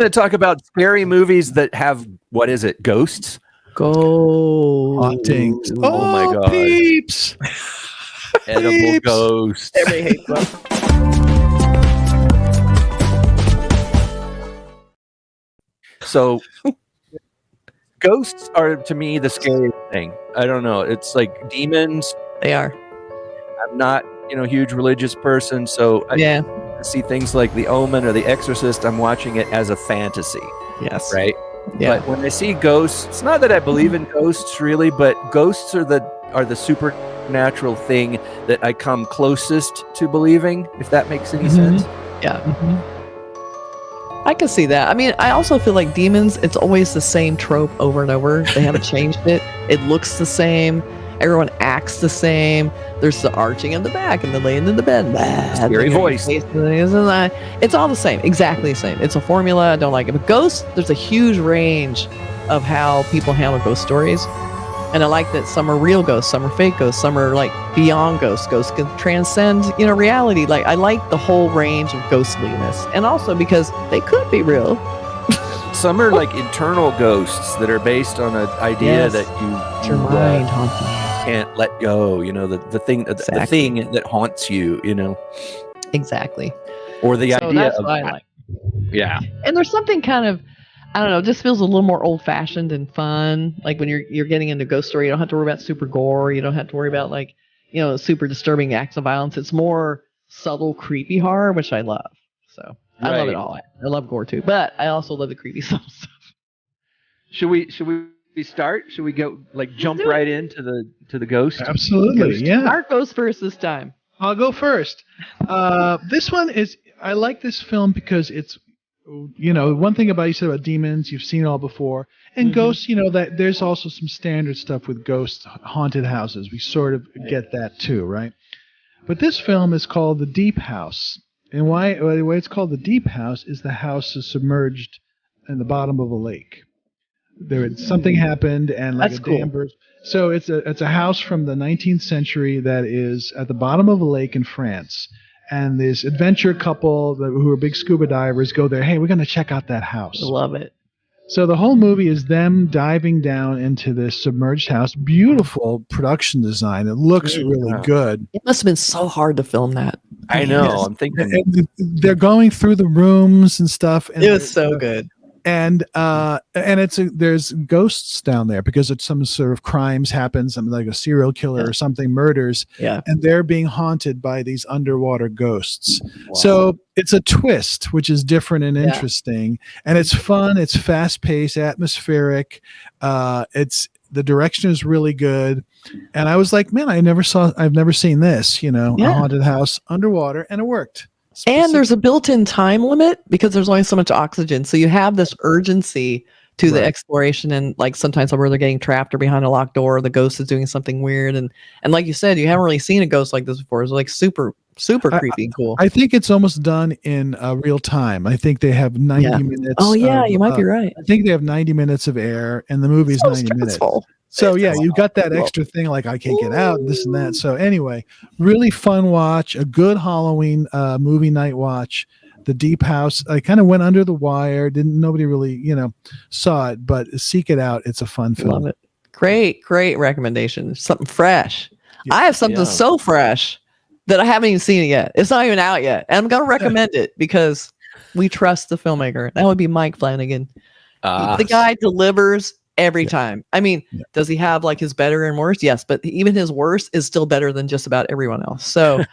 to talk about scary movies that have, what is it, ghosts? Hauntings. Oh my God. Peeps. Edible Peeps. ghosts. Everybody hates them. So ghosts are, to me, the scariest thing. I don't know. It's like demons. They are. I'm not, a huge religious person, so I see things like The Omen or The Exorcist. I'm watching it as a fantasy. Yes. Right? Yeah. But when I see ghosts, it's not that I believe in ghosts really, but ghosts are the supernatural thing that I come closest to believing, if that makes any sense. Yeah. I can see that. I mean, I also feel like demons, it's always the same trope over and over. They haven't changed it. It looks the same. Everyone acts the same. There's the arching in the back and the laying in the bed. Scary voice. It's all the same. Exactly the same. It's a formula. I don't like it. But ghosts, there's a huge range of how people handle ghost stories. And I like that some are real ghosts, some are fake ghosts, some are like beyond ghosts. Ghosts can transcend, reality. Like I like the whole range of ghostliness. And also because they could be real. Some are like internal ghosts that are based on an idea that it's your mind haunting you. Can't let go, the thing the thing that haunts you, Exactly. Or the idea that's of what I like. Yeah. And there's something kind of, I don't know, just feels a little more old-fashioned and fun. Like when you're getting into a ghost story, you don't have to worry about super gore. You don't have to worry about super disturbing acts of violence. It's more subtle, creepy horror, which I love. So I love it all. I love gore too, but I also love the creepy subtle stuff. Should we start? Should we go jump right into the ghost? Absolutely, yeah. Mark goes first this time. I'll go first. This one I like this film because it's, one thing you said about demons, you've seen it all before. And ghosts, that there's also some standard stuff with ghosts, haunted houses. We sort of get that too, right? But this film is called The Deep House. And why it's called The Deep House is the house is submerged in the bottom of a lake. Something happened and That's cool. dam burst. So it's a house from the 19th century that is at the bottom of a lake in France. And this adventure couple who are big scuba divers go there. Hey, we're going to check out that house. I love it. So the whole movie is them diving down into this submerged house. Beautiful production design. It looks really good. It must have been so hard to film that. I know. Yes. I'm thinking. And they're going through the rooms and stuff. And it was so good. And there's ghosts down there because it's some sort of crimes happen, something like a serial killer or something murders. Yeah. And they're being haunted by these underwater ghosts. Wow. So it's a twist, which is different and interesting. And it's fun. It's fast paced, atmospheric. The direction is really good. And I was like, man, I've never seen this, a haunted house underwater, and it worked. And there's a built-in time limit because there's only so much oxygen. So you have this urgency to the exploration, and sometimes where they're getting trapped or behind a locked door, the ghost is doing something weird. And like you said, you haven't really seen a ghost like this before. It's super, super creepy and cool. I think it's almost done in real time. I think they have 90 minutes. Oh yeah, you might be right. I think they have 90 minutes of air and the movie's 90 minutes. So you got that extra thing like I can't get out, this and that. So anyway, really fun watch, a good Halloween movie night watch. The Deep House. I kind of went under the wire. Nobody really, saw it, but seek it out. It's a fun film. Love it. Great recommendation. Something fresh. Yeah. I have something so fresh that I haven't even seen it yet. It's not even out yet. And I'm going to recommend it because we trust the filmmaker. That would be Mike Flanagan. The guy delivers every time. I mean, does he have his better and worse? Yes, but even his worst is still better than just about everyone else. So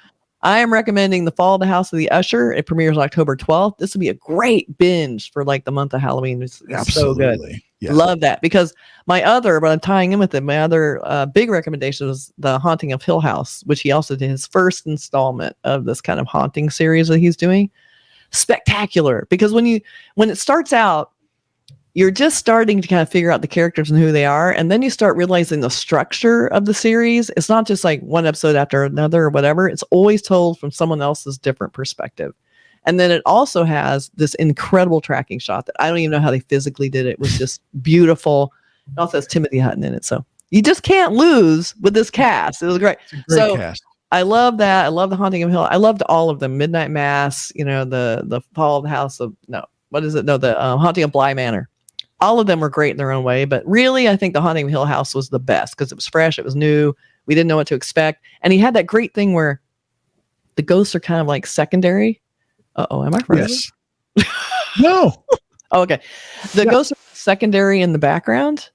I am recommending The Fall of the House of the Usher. It premieres October 12th. This would be a great binge for the month of Halloween. It's so good. Yeah. Love that because but I'm tying in with it. My other big recommendation was The Haunting of Hill House, which he also did his first installment of this kind of haunting series that he's doing. Spectacular because when it starts out, you're just starting to kind of figure out the characters and who they are. And then you start realizing the structure of the series. It's not just one episode after another or whatever. It's always told from someone else's different perspective. And then it also has this incredible tracking shot that I don't even know how they physically did it. It was just beautiful. It also has Timothy Hutton in it. So you just can't lose with this cast. It was great. It's a great cast. I love that. I love The Haunting of Hill. I loved all of them. Midnight Mass, the Fall of the House of what is it? No, the Haunting of Bly Manor. All of them were great in their own way, but really, I think the Haunting of Hill House was the best because it was fresh, it was new, we didn't know what to expect, and he had that great thing where the ghosts are kind of like secondary. Am I right? Yes. No. Oh, okay. The ghosts are secondary in the background,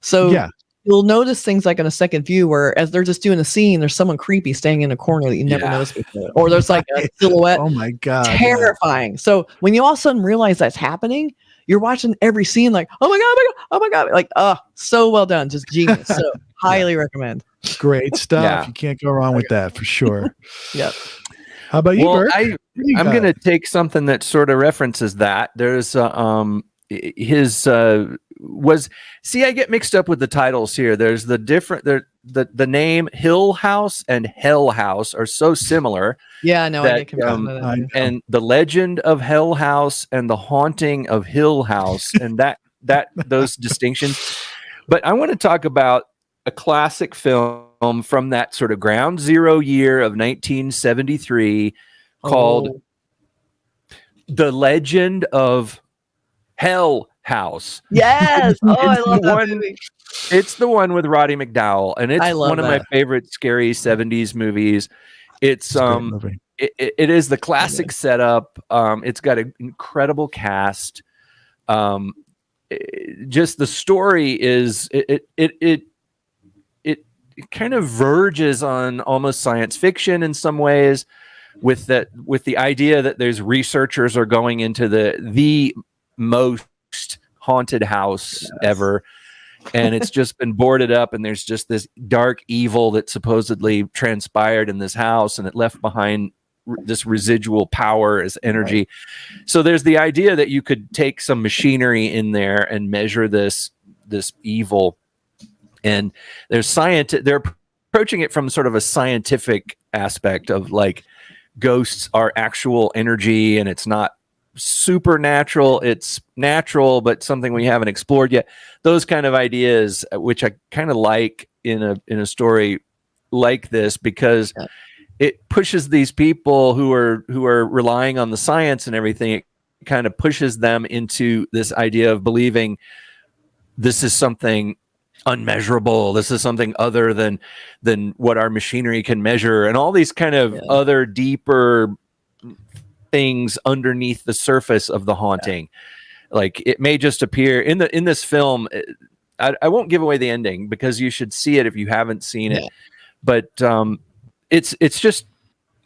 so you'll notice things like in a second view where as they're just doing a scene, there's someone creepy staying in a corner that you never noticed before. Or there's like a silhouette. Oh my God. Terrifying. Yeah. So when you all of a sudden realize that's happening, you're watching every scene like, oh my God, oh my God. Like, so well done. Just genius. So highly recommend. Great stuff. Yeah. You can't go wrong with that for sure. Yep. How about you, Burk? I'm going to take something that sort of references that. There's I get mixed up with the titles here. There's the name Hill House and Hell House are so similar. Yeah, I know. And the Legend of Hell House and the Haunting of Hill House, and that those distinctions. But I want to talk about a classic film from that sort of ground zero year of 1973 called The Legend of Hell House. Yes. I love that movie. It's the one with Roddy McDowall, and it's one of my favorite scary 70s movies. It's it is the classic setup. It's got an incredible cast. Just the story is it kind of verges on almost science fiction in some ways, with the idea that there's researchers are going into the most haunted house ever, and it's just been boarded up, and there's just this dark evil that supposedly transpired in this house, and it left behind this residual power as energy. Right. So there's the idea that you could take some machinery in there and measure this evil, and they're approaching it from sort of a scientific aspect of like ghosts are actual energy, and it's not supernatural, it's natural, but something we haven't explored yet. Those kind of ideas, which I kind of like in a story like this, because it pushes these people who are relying on the science and everything. It kind of pushes them into this idea of believing this is something unmeasurable. This is something other than what our machinery can measure, and all these kind of other deeper things underneath the surface of the haunting. Like it may just appear in this film. I won't give away the ending because you should see it if you haven't seen it. But it's just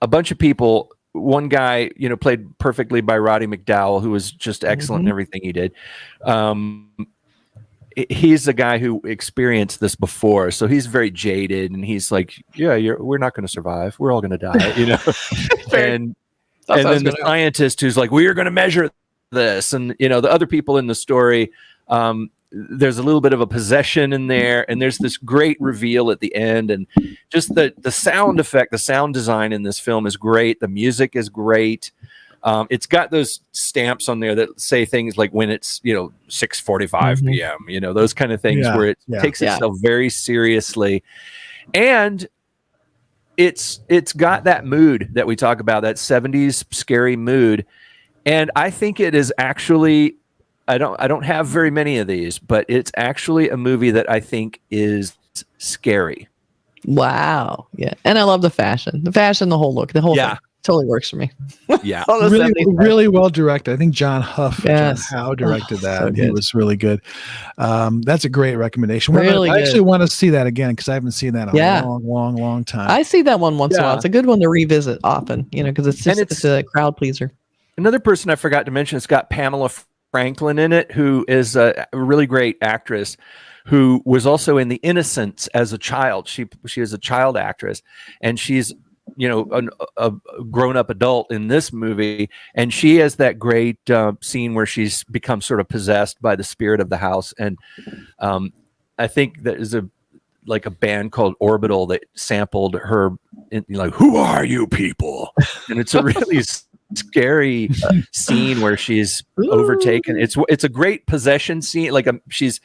a bunch of people. One guy, played perfectly by Roddy McDowall, who was just excellent in everything he did. He's a guy who experienced this before, so he's very jaded, and he's like, we're not going to survive. We're all going to die, and then the scientist who's like, we are going to measure this. And, the other people in the story, there's a little bit of a possession in there, and there's this great reveal at the end. And just the sound effect, the sound design in this film is great. The music is great. It's got those stamps on there that say things like when it's, 6:45 p.m., those kind of things where it takes itself very seriously. And it's got that mood that we talk about, that 70s scary mood. And I think it is actually, I don't have very many of these, but it's actually a movie that I think is scary. Wow. Yeah. And I love the fashion, the whole look, the whole thing totally works for me. Yeah. really well directed. I think John Huff, John Howe directed that. So it was really good. That's a great recommendation. Really I actually want to see that again because I haven't seen that in a long time. I see that one once in a while. It's a good one to revisit often, because it's a crowd pleaser. Another person I forgot to mention, it's got Pamela Franklin in it, who is a really great actress, who was also in The Innocents as a child. She is a child actress, and she's a grown-up adult in this movie, and she has that great scene where she's become sort of possessed by the spirit of the house. And I think there's a band called Orbital that sampled her who are you people? And it's a really scary scene where she's overtaken. It's a great possession scene. She's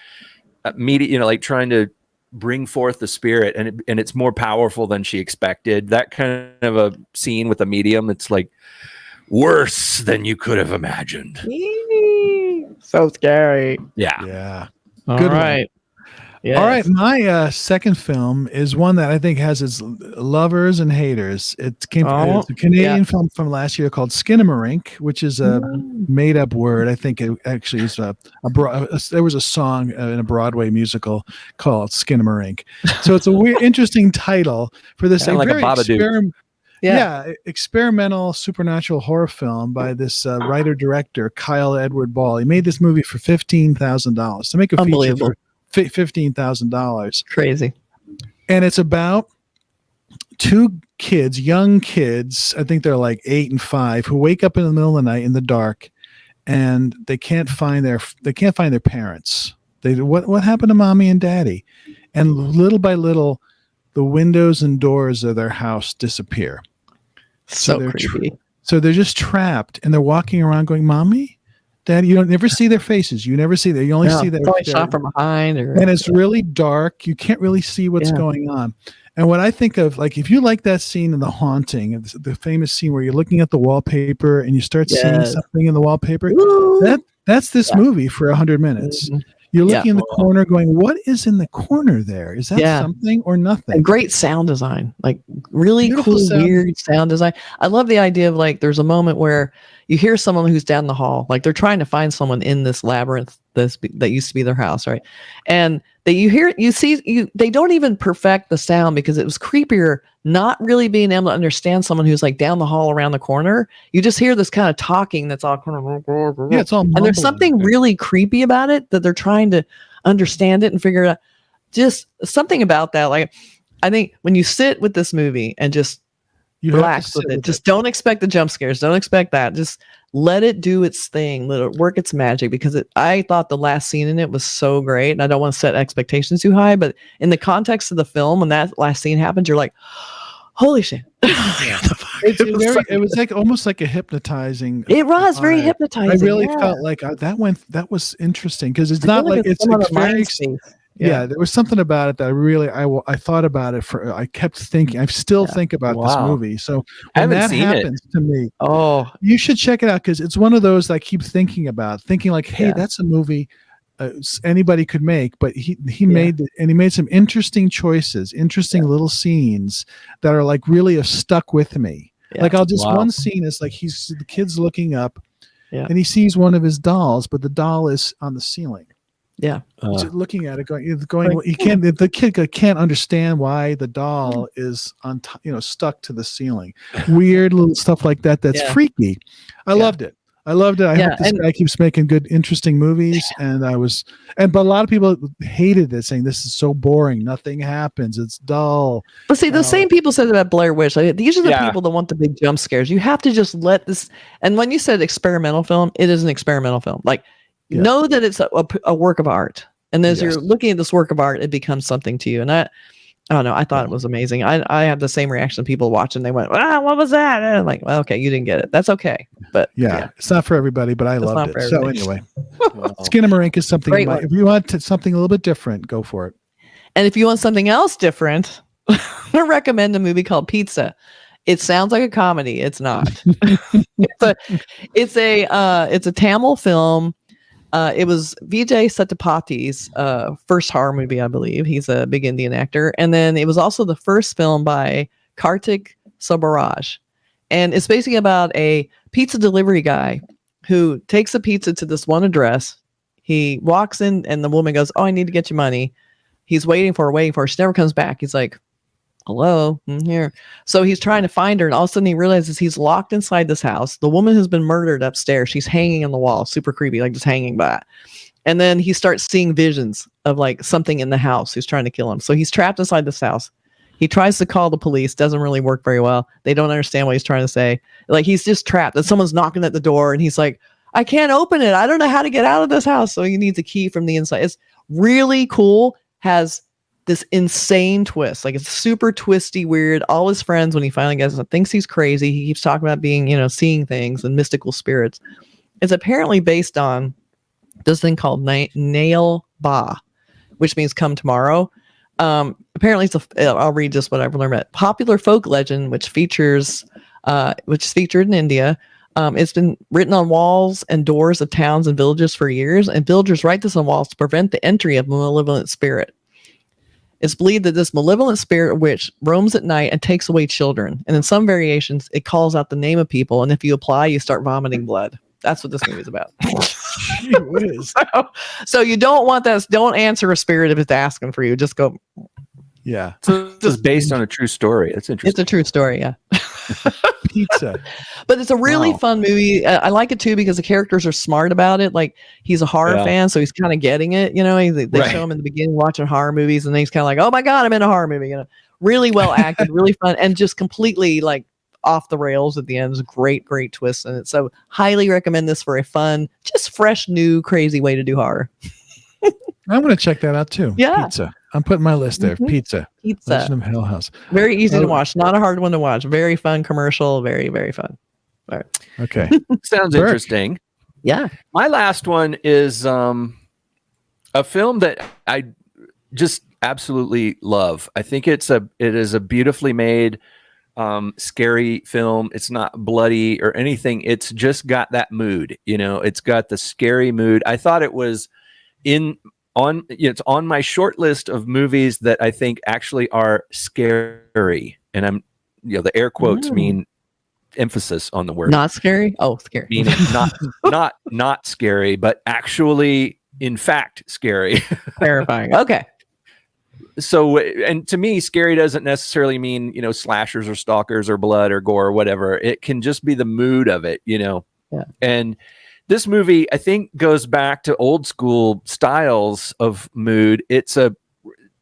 trying to bring forth the spirit, and it's more powerful than she expected. That kind of a scene with a medium. It's like, worse than you could have imagined. So scary. Yeah. Yeah. All Good one. right. Yes. All right, my second film is one that I think has its lovers and haters. It's a Canadian film from last year called Cinemondo, which is a made-up word. I think it actually is there was a song in a Broadway musical called Cinemondo. So it's a weird, interesting title for this Kinda like a Babadook. Experimental supernatural horror film by this writer-director, Kyle Edward Ball. He made this movie for $15,000 to make a feature for $15,000. Crazy. And it's about two kids, young kids, I think they're like 8 and 5, who wake up in the middle of the night in the dark and they can't find their parents. What happened to mommy and daddy? And little by little, the windows and doors of their house disappear. So they're creepy. So they're just trapped and they're walking around going, "Mommy, Daddy," you don't never see their faces. You never see that. You only see their shot from behind, and it's really dark. You can't really see what's going on. And what I think of, like, if you like that scene in The Haunting, the famous scene where you're looking at the wallpaper and you start seeing something in the wallpaper, that's this movie for 100 minutes. Mm-hmm. You're looking in the corner going, what is in the corner there? Is that something or nothing? And great sound design, like really beautiful cool, weird sound design. I love the idea of, like, there's a moment where you hear someone who's down the hall, like they're trying to find someone in this labyrinth that used to be their house, right? And they don't even perfect the sound because it was creepier not really being able to understand someone who's like down the hall around the corner. You just hear this kind of talking that's all kind of it's all and there's something really creepy about it that they're trying to understand it and figure it out. Just something about that. Like, I think when you sit with this movie and just relax with it. Just don't expect the jump scares. Don't expect that. Just let it do its thing. Let it work its magic, because I thought the last scene in it was so great, and I don't want to set expectations too high, but in the context of the film, when that last scene happens, you're like, holy shit. It was like almost like a hypnotizing. It was very hypnotizing. I really felt like that was interesting, because it's not like it's very there was something about it that I thought about it I kept thinking. I still think about this movie. So when that happens to me, you should check it out, because it's one of those that I keep thinking about, thinking like, hey, that's a movie anybody could make, but he made it, and he made some interesting choices, interesting little scenes that are like really stuck with me. Like one scene is like the kid's looking up and he sees one of his dolls, but the doll is on the ceiling. He's looking at it, going. He can't. The kid can't understand why the doll is stuck to the ceiling. Weird little stuff like that. That's freaky. I loved it. I hope this guy keeps making good, interesting movies. But a lot of people hated it, saying this is so boring. Nothing happens. It's dull. But see, the same people said about Blair Witch. Like, these are the people that want the big jump scares. You have to just let this. And when you said experimental film, it is an experimental film. Like. Know that it's a work of art, and as you're looking at this work of art, it becomes something to you. And I don't know, I thought it was amazing. I had the same reaction. People watching, they went, what was that? And I'm like, well, okay, you didn't get it. That's okay. But it's not for everybody, but I loved it. So anyway, Cinemondo is something if you want something a little bit different, go for it. And if you want something else different, I recommend a movie called Pizza. It sounds like a comedy. It's not. It's a Tamil film. It was Vijay Sethupathiy's first horror movie, I believe. He's a big Indian actor. And then it was also the first film by Kartik Subaraj. And it's basically about a pizza delivery guy who takes a pizza to this one address. He walks in and the woman goes, I need to get you money. He's waiting for her. She never comes back. He's like, hello, I'm here. So he's trying to find her, and all of a sudden he realizes he's locked inside this house. The woman has been murdered upstairs. She's hanging on the wall, super creepy, like just hanging by. And then he starts seeing visions of like something in the house who's trying to kill him. So he's trapped inside this house. He tries to call the police, doesn't really work very well. They don't understand what he's trying to say. Like, he's just trapped, and someone's knocking at the door, and he's like, I can't open it. I don't know how to get out of this house. So he needs a key from the inside. It's really cool. Has this insane twist. Like, it's super twisty, weird. All his friends, when he finally gets it, thinks he's crazy. He keeps talking about being, seeing things and mystical spirits. It's apparently based on this thing called Nail Ba, which means come tomorrow. Apparently I'll read just what I've learned about popular folk legend, which is featured in India. It's been written on walls and doors of towns and villages for years, and villagers write this on walls to prevent the entry of a malevolent spirit. It's believed that this malevolent spirit witch roams at night and takes away children. And in some variations, it calls out the name of people, and if you apply, you start vomiting blood. That's what this movie is about. Gee whiz. So you don't want that. Don't answer a spirit if it's asking for you. Just go. Yeah. So this is based on a true story. It's interesting. It's a true story, yeah. Pizza. But it's a really Wow. fun movie. I like it too because the characters are smart about it. Like he's a horror Yeah. fan, so he's kind of getting it. You know, they Right. show him in the beginning watching horror movies, and then he's kind of like, "Oh my god, I'm in a horror movie." You know, really well acted, really fun, and just completely like off the rails at the end. It's a great twist in it. So highly recommend this for a fun, just fresh, new, crazy way to do horror. I'm going to check that out too. Yeah. Pizza. I'm putting my list there. Mhm. Pizza. Pizza, Legend of Hell House. very easy to Oh. watch, not a hard one to watch. Very fun commercial, very fun. Okay. Sounds Burk. interesting. Yeah. My last one is a film that I just absolutely love. I think it is a beautifully made scary film. It's not bloody or anything. It's just got that mood, you know. It's got the scary mood. I thought it was it's on my short list of movies that I think actually are scary. And I'm, you know, the air quotes mean emphasis on the word. Not scary. Oh, scary. Meaning not scary, but actually, in fact, scary. Terrifying. Okay. So, and to me, scary doesn't necessarily mean, you know, slashers or stalkers or blood or gore or whatever. It can just be the mood of it, you know. Yeah. And this movie, I think, goes back to old school styles of mood. It's a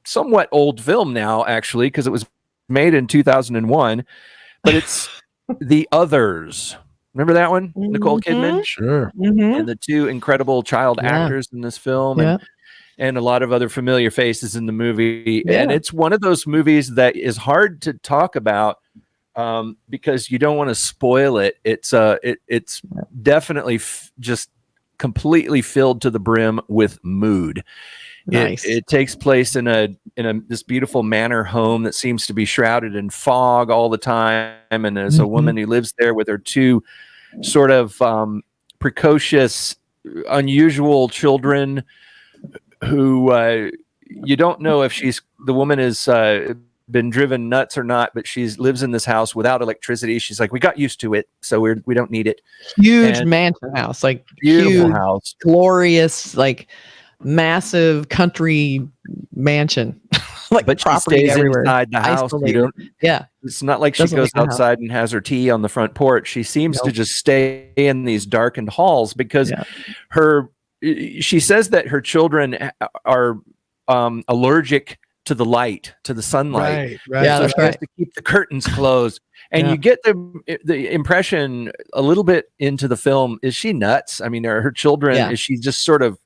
somewhat old film now, actually, because it was made in 2001, but it's The Others. Remember that one? Nicole Kidman? Sure. Mm-hmm. And the two incredible child actors in this film. Yeah. And a lot of other familiar faces in the movie. Yeah. And it's one of those movies that is hard to talk about because you don't want to spoil it. It's definitely just completely filled to the brim with mood. Nice. It takes place in this beautiful manor home that seems to be shrouded in fog all the time. And there's a woman who lives there with her two sort of precocious, unusual children who you don't know if the woman has been driven nuts or not, but she lives in this house without electricity. She's like, we got used to it, so we don't need it. Huge And mansion house, like beautiful huge, house, glorious, like massive country mansion, like but she property stays everywhere. inside the house. You don't. Yeah, It's not like she Doesn't goes leave the house. outside and has her tea on the front porch. She seems to just stay in these darkened halls because she says that her children are allergic to the light, to the sunlight. Right. Yeah, So that's she has right. to keep the curtains closed. And Yeah. you get the impression a little bit into the film, is she nuts? I mean, are her children, Yeah. is she just sort of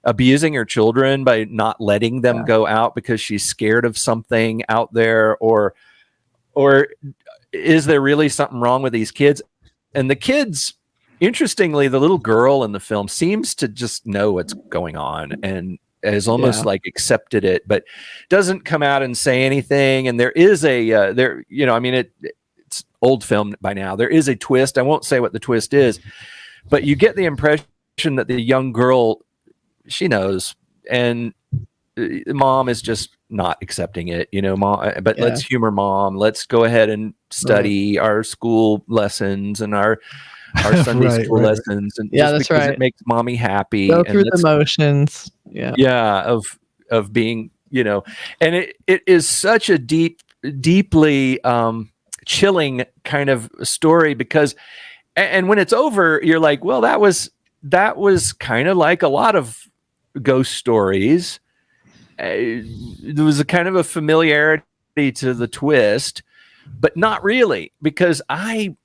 abusing her children by not letting them go out because she's scared of something out there? Or is there really something wrong with these kids? And the kids, interestingly, the little girl in the film seems to just know what's going on and has almost like accepted it, but doesn't come out and say anything. And there is it's old film by now. There is a twist. I won't say what the twist is, but you get the impression that the young girl, she knows, and mom is just not accepting it, you know, mom, but let's humor mom. Let's go ahead and study our school lessons and our Sunday school lessons. And just that's because right. it makes mommy happy. Go and through the motions. Yeah. of being, you know, and it is such a deeply chilling kind of story because, and when it's over, you're like, well, that was kind of like a lot of ghost stories. There was a kind of a familiarity to the twist, but not really, because I'm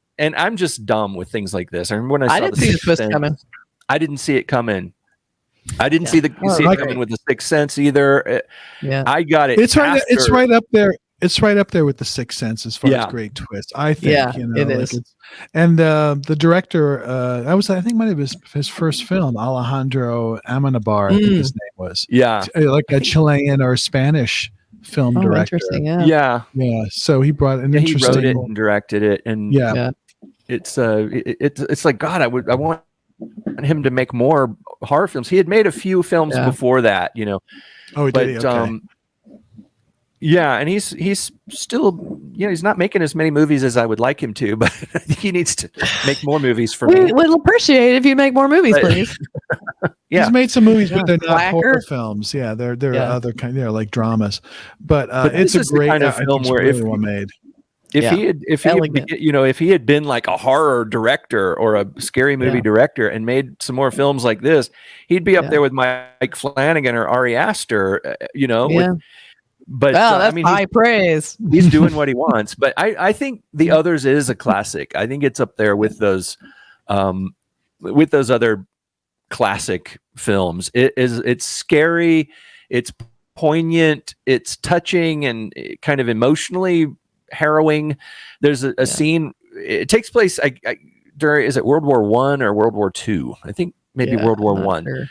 just dumb with things like this. I remember when I saw didn't see the twist coming. I didn't see it coming. I didn't see it coming with the Sixth Sense either. Yeah, I got it. It's right up there. It's right up there with the Sixth Sense as far as great twist. I think. Yeah, you know, it is. And the director, I think might have been his first film, Alejandro Amenabar, I think his name was. Yeah, like a Chilean or Spanish film director. Interesting. Yeah. So he brought an He interesting. wrote it and directed it, and it's like, God, I want him to make more horror films. He had made a few films before that, you know. Oh, he did. Okay. Yeah, and he's still, you know, he's not making as many movies as I would like him to, but I think he needs to make more movies for me. We'll appreciate it if you make more movies, please. Yeah, he's made some movies, but they're not Blacker. horror films. Yeah, they're other kind. They're like dramas, but it's a this is the great kind of film where really well made. If he had been like a horror director or a scary movie director and made some more films like this, he'd be up there with Mike Flanagan or Ari Aster, you know. Yeah. But that's I mean, high praise. He's doing what he wants. But I think The Others is a classic. I think it's up there with those other classic films. It's scary, it's poignant, it's touching, and kind of emotionally harrowing. There's a scene. It takes place during, is it World War I or World War II? I think maybe World War I. Sure.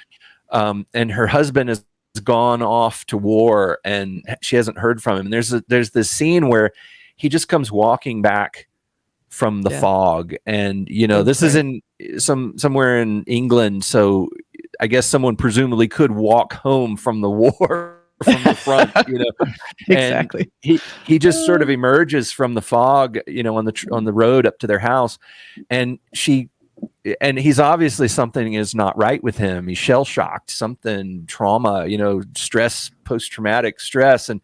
And her husband is gone off to war, and she hasn't heard from him. And there's this scene where he just comes walking back from the fog, and you know, this is in somewhere in England, so I guess someone presumably could walk home from the war from the front, you know. Exactly. And he just sort of emerges from the fog, you know, on the road up to their house, and he's obviously, something is not right with him. He's shell shocked, something, trauma, you know, stress, post-traumatic stress, and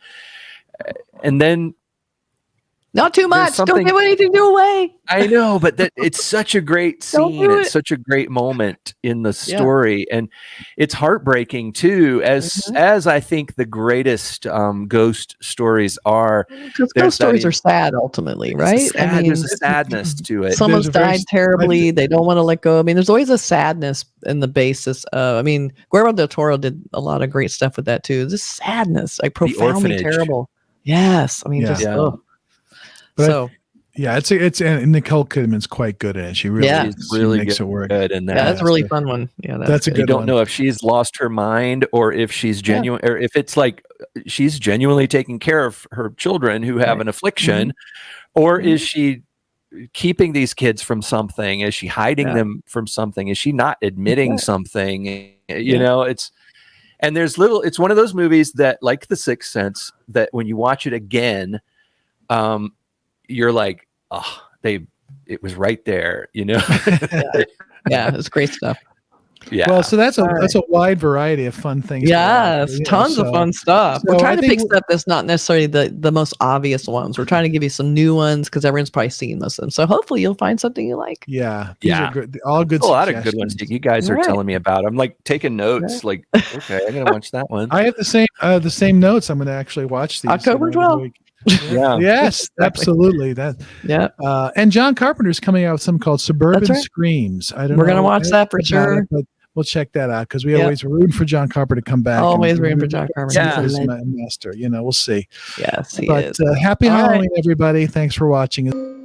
then not too much. Don't give anything away. I know, but it's such a great scene. It's such a great moment in the story, and it's heartbreaking too. As I think the greatest ghost stories are. Because ghost stories are sad, ultimately, right? There's a sadness to it. Someone's died terribly. They don't want to let go. I mean, there's always a sadness in the basis of. I mean, Guillermo del Toro did a lot of great stuff with that too. This sadness, like profoundly terrible. Yes, I mean, But it's and Nicole Kidman's quite good at it. She really makes it work. Good in that. Yeah, that's a really fun one. Yeah, that's a good one. You don't know if she's lost her mind or if she's genuine, or if it's like she's genuinely taking care of her children who have an affliction, or is she keeping these kids from something? Is she hiding them from something? Is she not admitting something? You know, it's one of those movies that, like The Sixth Sense, that when you watch it again, you're like, oh, it was right there, you know. It's great stuff. Yeah. Well, so that's a wide variety of fun things. Yes, tons of fun stuff. We're trying to pick stuff that's not necessarily the most obvious ones. We're trying to give you some new ones because everyone's probably seen most of them. So hopefully you'll find something you like. Yeah, these are good. All good. A lot of good ones you guys are telling me about. I'm like taking notes. Like, okay, I'm gonna watch that one. I have the same notes. I'm gonna actually watch these October 12th. Yes, absolutely. And John Carpenter's coming out with something called Suburban Screams. I don't know. We're gonna watch that for sure. But we'll check that out because we always rooting for John Carpenter to come back. Always rooting for John Carpenter. He's master. You know, we'll see. Yes, he is. Happy Halloween, everybody. Thanks for watching.